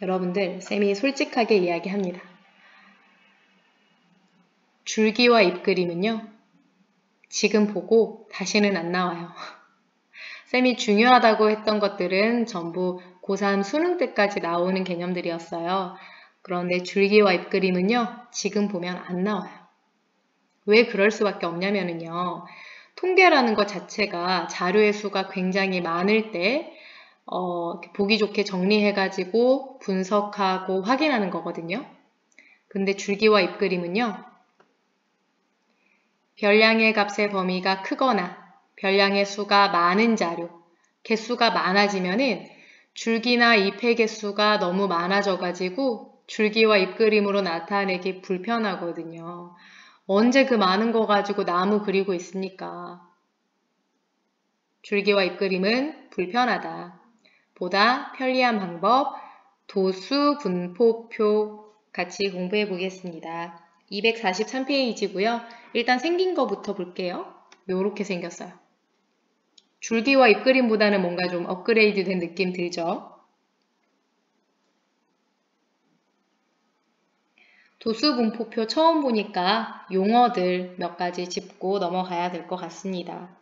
여러분들, 쌤이 솔직하게 이야기합니다. 줄기와 잎그림은요, 지금 보고 다시는 안 나와요. 쌤이 중요하다고 했던 것들은 전부 고3 수능 때까지 나오는 개념들이었어요. 그런데 줄기와 잎그림은요, 지금 보면 안 나와요. 왜 그럴 수밖에 없냐면요, 통계라는 것 자체가 자료의 수가 굉장히 많을 때 보기 좋게 정리해가지고 분석하고 확인하는 거거든요. 근데 줄기와 잎그림은요, 별량의 값의 범위가 크거나 별량의 수가 많은 자료, 개수가 많아지면은 줄기나 잎의 개수가 너무 많아져가지고 줄기와 잎그림으로 나타내기 불편하거든요. 언제 그 많은 거 가지고 나무 그리고 있습니까? 줄기와 잎그림은 불편하다. 보다 편리한 방법, 도수 분포표 같이 공부해 보겠습니다. 243페이지고요. 일단 생긴 거부터 볼게요. 요렇게 생겼어요. 줄기와 잎그림보다는 뭔가 좀 업그레이드 된 느낌 들죠? 도수 분포표 처음 보니까 용어들 몇 가지 짚고 넘어가야 될 것 같습니다.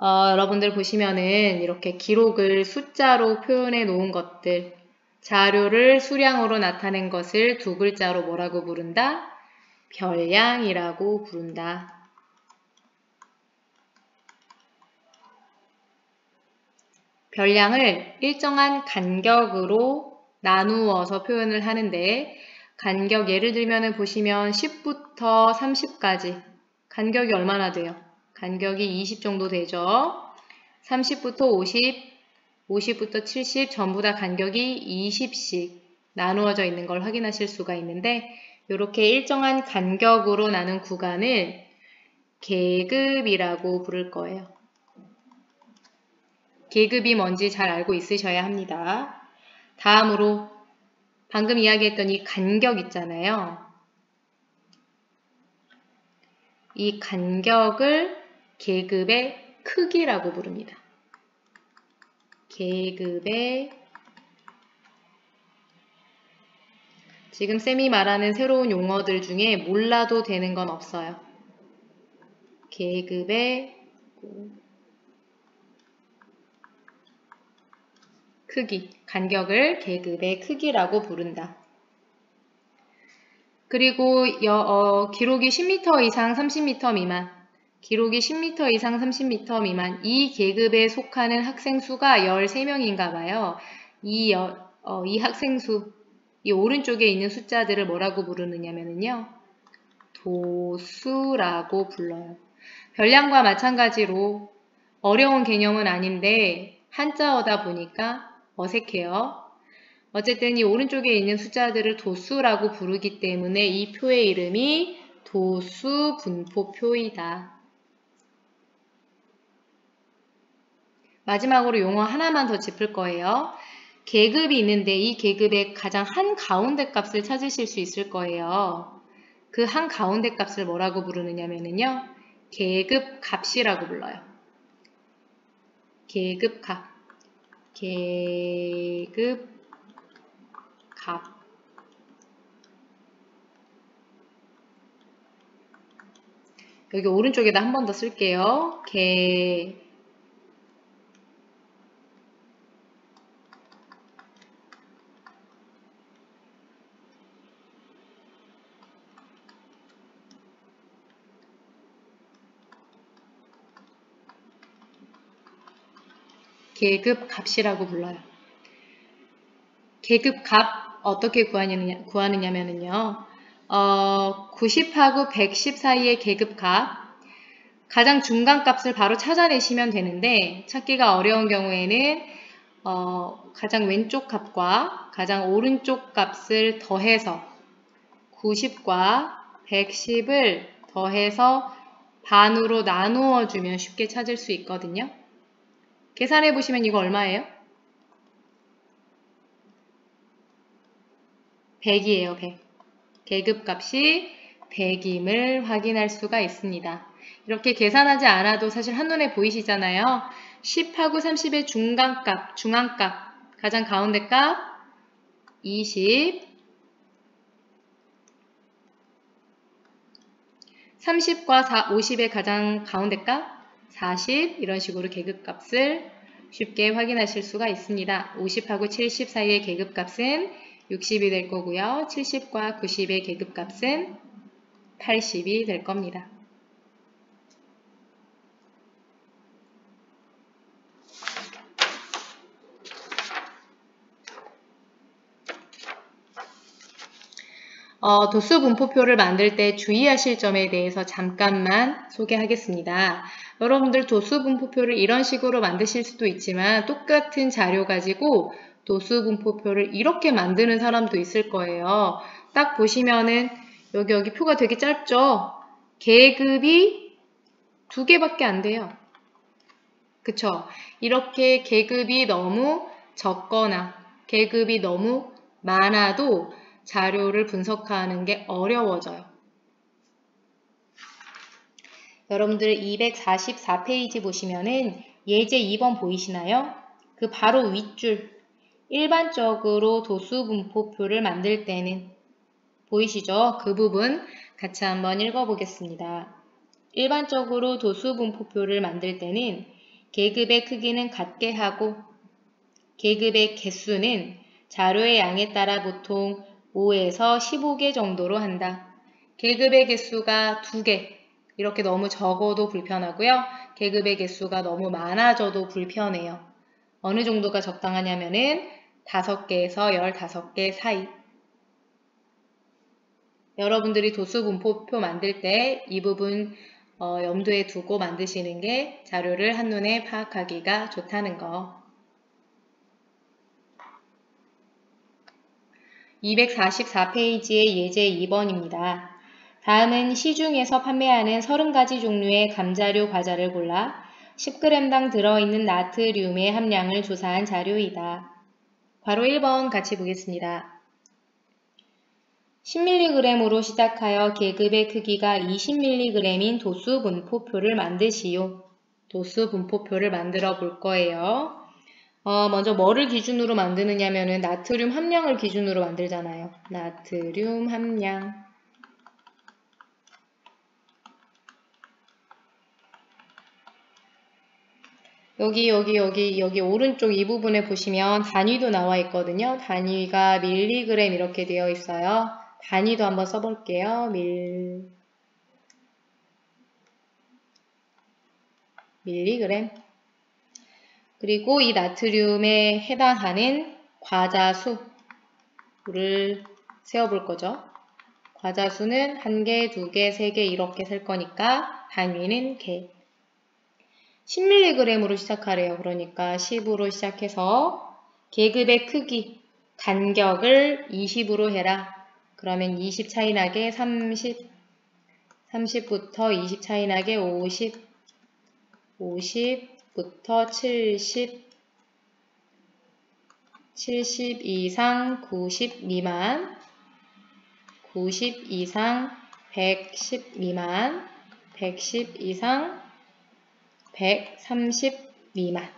여러분들 보시면은 이렇게 기록을 숫자로 표현해 놓은 것들, 자료를 수량으로 나타낸 것을 두 글자로 뭐라고 부른다? 별량이라고 부른다. 별량을 일정한 간격으로 나누어서 표현을 하는데, 간격 예를 들면 보시면 10부터 30까지 간격이 얼마나 돼요? 간격이 20 정도 되죠. 30부터 50, 50부터 70 전부 다 간격이 20씩 나누어져 있는 걸 확인하실 수가 있는데, 이렇게 일정한 간격으로 나눈 구간을 계급이라고 부를 거예요. 계급이 뭔지 잘 알고 있으셔야 합니다. 다음으로 방금 이야기했던 이 간격 있잖아요. 이 간격을 계급의 크기라고 부릅니다. 계급의 지금 쌤이 말하는 새로운 용어들 중에 몰라도 되는 건 없어요. 계급의 크기, 간격을 계급의 크기라고 부른다. 그리고 기록이 10m 이상 30m 미만, 기록이 10m 이상 30m 미만 이 계급에 속하는 학생 수가 13명인가 봐요. 이 학생 수, 이 오른쪽에 있는 숫자들을 뭐라고 부르느냐면요, 도수라고 불러요. 별량과 마찬가지로 어려운 개념은 아닌데 한자어다 보니까 어색해요. 어쨌든 이 오른쪽에 있는 숫자들을 도수라고 부르기 때문에 이 표의 이름이 도수 분포표이다. 마지막으로 용어 하나만 더 짚을 거예요. 계급이 있는데 이 계급의 가장 한가운데 값을 찾으실 수 있을 거예요. 그 한가운데 값을 뭐라고 부르느냐면요, 계급 값이라고 불러요. 계급 값. 계급 값. 여기 오른쪽에다 한 번 더 쓸게요. 계급 값이라고 불러요. 계급 값 어떻게 구하느냐면요. 90하고 110 사이의 계급 값, 가장 중간 값을 바로 찾아내시면 되는데, 찾기가 어려운 경우에는 가장 왼쪽 값과 가장 오른쪽 값을 더해서 90과 110을 더해서 반으로 나누어 주면 쉽게 찾을 수 있거든요. 계산해 보시면 이거 얼마예요? 100이에요, 100. 계급 값이 100임을 확인할 수가 있습니다. 이렇게 계산하지 않아도 사실 한눈에 보이시잖아요. 10하고 30의 중간값, 중앙값, 가장 가운데 값, 20, 30과 50의 가장 가운데 값 40 이런 식으로 계급값을 쉽게 확인하실 수가 있습니다. 50하고 70 사이의 계급값은 60이 될 거고요. 70과 90의 계급값은 80이 될 겁니다. 도수 분포표를 만들 때 주의하실 점에 대해서 잠깐만 소개하겠습니다. 여러분들 도수 분포표를 이런 식으로 만드실 수도 있지만 똑같은 자료 가지고 도수 분포표를 이렇게 만드는 사람도 있을 거예요. 딱 보시면은 여기 표가 되게 짧죠? 계급이 2개밖에 안 돼요. 그쵸? 이렇게 계급이 너무 적거나 계급이 너무 많아도 자료를 분석하는 게 어려워져요. 여러분들 244페이지 보시면은 예제 2번 보이시나요? 그 바로 윗줄 일반적으로 도수 분포표를 만들 때는 보이시죠? 그 부분 같이 한번 읽어보겠습니다. 일반적으로 도수 분포표를 만들 때는 계급의 크기는 같게 하고 계급의 개수는 자료의 양에 따라 보통 5에서 15개 정도로 한다. 계급의 개수가 2개, 이렇게 너무 적어도 불편하고요. 계급의 개수가 너무 많아져도 불편해요. 어느 정도가 적당하냐면은 5개에서 15개 사이. 여러분들이 도수 분포표 만들 때 이 부분 염두에 두고 만드시는 게 자료를 한눈에 파악하기가 좋다는 거. 244페이지의 예제 2번입니다. 다음은 시중에서 판매하는 30가지 종류의 감자류 과자를 골라 10g당 들어있는 나트륨의 함량을 조사한 자료이다. 괄호 1번 같이 보겠습니다. 10mg으로 시작하여 계급의 크기가 20mg인 도수 분포표를 만드시오. 도수 분포표를 만들어 볼 거예요. 먼저 뭐를 기준으로 만드느냐면은 나트륨 함량을 기준으로 만들잖아요. 나트륨 함량. 여기 오른쪽 이 부분에 보시면 단위도 나와 있거든요. 단위가 밀리그램 이렇게 되어 있어요. 단위도 한번 써볼게요. 밀리그램. 그리고 이 나트륨에 해당하는 과자 수를 세어볼 거죠. 과자 수는 1개, 2개, 3개 이렇게 셀 거니까 단위는 개. 10mg으로 시작하래요. 그러니까 10으로 시작해서 계급의 크기, 간격을 20으로 해라. 그러면 20 차이 나게 30, 30부터 20 차이 나게 50, 50부터 70, 70 이상 90 미만, 90 이상 110 미만, 110 이상 130 미만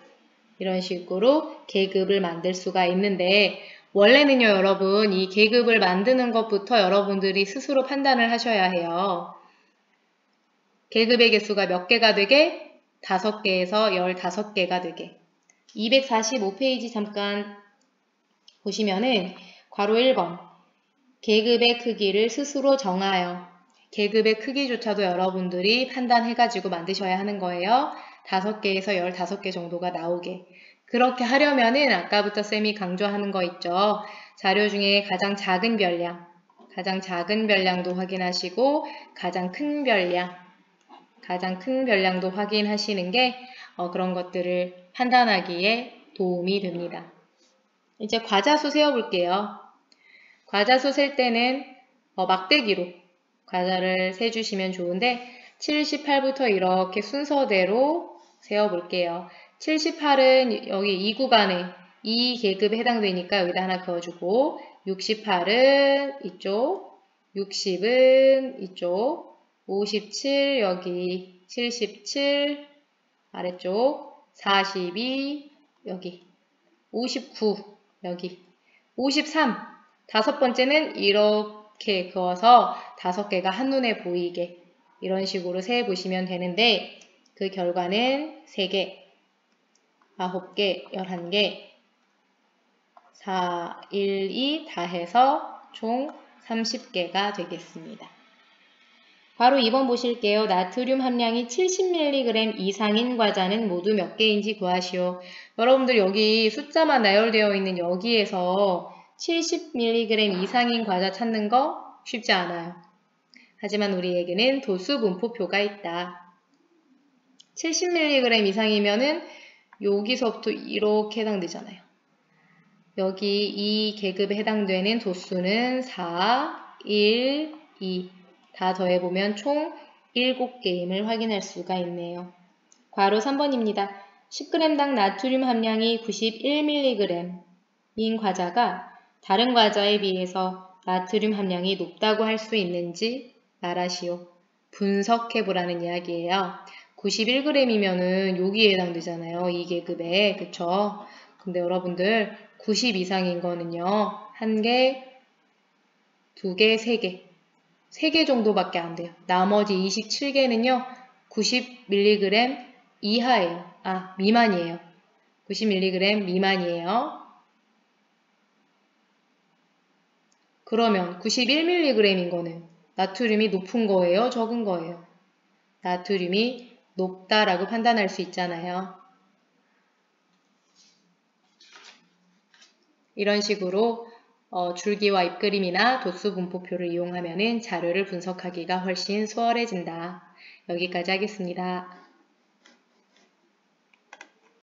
이런 식으로 계급을 만들 수가 있는데 원래는요 여러분 이 계급을 만드는 것부터 여러분들이 스스로 판단을 하셔야 해요. 계급의 개수가 몇 개가 되게? 5개에서 15개가 되게. 245페이지 잠깐 보시면은 괄호 1번 계급의 크기를 스스로 정하여 계급의 크기조차도 여러분들이 판단해가지고 만드셔야 하는 거예요. 5개에서 15개 정도가 나오게. 그렇게 하려면은 아까부터 쌤이 강조하는 거 있죠. 자료 중에 가장 작은 별량도 확인하시고 가장 큰 별량도 확인하시는 게 그런 것들을 판단하기에 도움이 됩니다. 이제 과자수 세어볼게요. 과자수 셀 때는 막대기로 과자를 세주시면 좋은데 78부터 이렇게 순서대로 세어볼게요. 78은 여기 이 구간에 이 계급에 해당되니까 여기다 하나 그어주고 68은 이쪽, 60은 이쪽, 57 여기, 77 아래쪽, 42 여기, 59 여기, 53 다섯 번째는 이렇게 그어서 5개가 한눈에 보이게 이런 식으로 세보시면 되는데 그 결과는 3개, 9개, 11개, 4, 1, 2 다 해서 총 30개가 되겠습니다. 바로 2번 보실게요. 나트륨 함량이 70mg 이상인 과자는 모두 몇 개인지 구하시오. 여러분들 여기 숫자만 나열되어 있는 여기에서 70mg 이상인 과자 찾는 거 쉽지 않아요. 하지만 우리에게는 도수 분포표가 있다. 70mg 이상이면은 여기서부터 이렇게 해당되잖아요. 여기 이 계급에 해당되는 도수는 4, 1, 2 다 더해보면 총 7개임을 확인할 수가 있네요. 괄호 3번입니다. 10g당 나트륨 함량이 91mg인 과자가 다른 과자에 비해서 나트륨 함량이 높다고 할 수 있는지 말하시오. 분석해보라는 이야기예요. 91g이면은 여기에 해당되잖아요. 이 계급에. 그쵸? 근데 여러분들 90 이상인 거는요. 1개, 2개, 3개. 3개 정도밖에 안 돼요. 나머지 27개는요. 90mg 이하예요. 미만이에요. 90mg 미만이에요. 그러면 91mg인 거는 나트륨이 높은 거예요? 적은 거예요? 나트륨이 높다라고 판단할 수 있잖아요. 이런 식으로 줄기와 입그림이나 도수 분포표를 이용하면 자료를 분석하기가 훨씬 수월해진다. 여기까지 하겠습니다.